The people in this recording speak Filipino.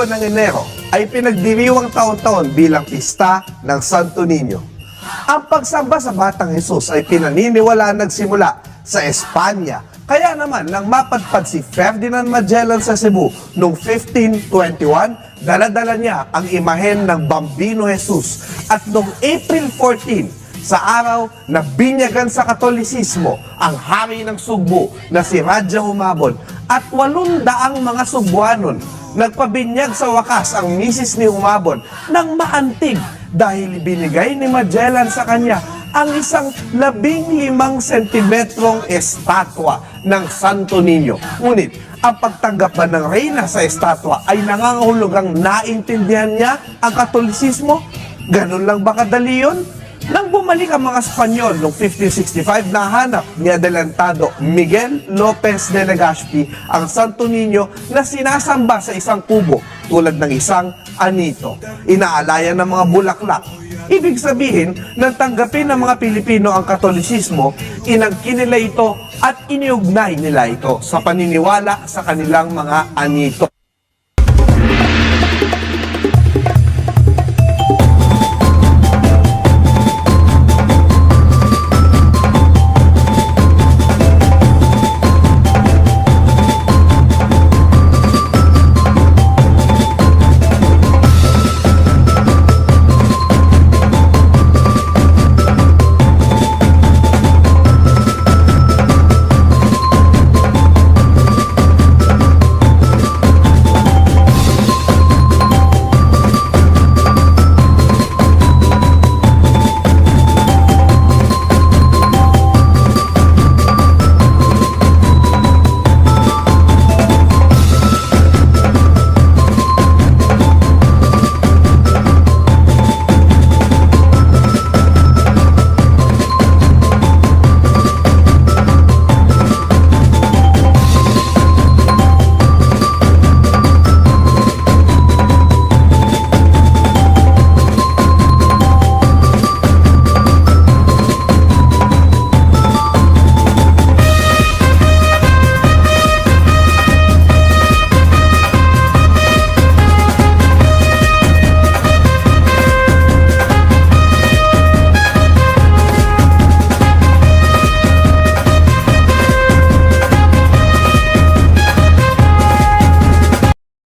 ng Enero ay pinagdiriwang taon-taon bilang pista ng Santo Niño. Ang pagsamba sa Batang Jesus ay pinaniniwala nagsimula sa Espanya. Kaya naman, nang mapadpad si Ferdinand Magellan sa Cebu noong 1521, dala-dala niya ang imahen ng Bambino Jesus. At noong April 14, sa araw na binyagan sa Katolisismo ang hari ng Sugbo na si Radya Humabon at 800 mga Sugbuanon, nagpabinyag sa wakas ang misis ni Humabon ng maantig dahil binigay ni Magellan sa kanya ang isang 15 sentimetrong estatwa ng Santo Niño. Ngunit, ang pagtanggap ba ng reyna sa estatwa ay nangangahulugang naintindihan niya ang Katolisismo? Ganun lang ba kadali yun? Nang bumalik ang mga Espanyol noong 1565, nahanap ni Adelantado Miguel Lopez de Legazpi ang Santo Niño na sinasamba sa isang kubo tulad ng isang anito. Inaalayan ng mga bulaklak. Ibig sabihin, nang tanggapin ng mga Pilipino ang Katolisismo, inangkin nila ito at iniugnay nila ito sa paniniwala sa kanilang mga anito.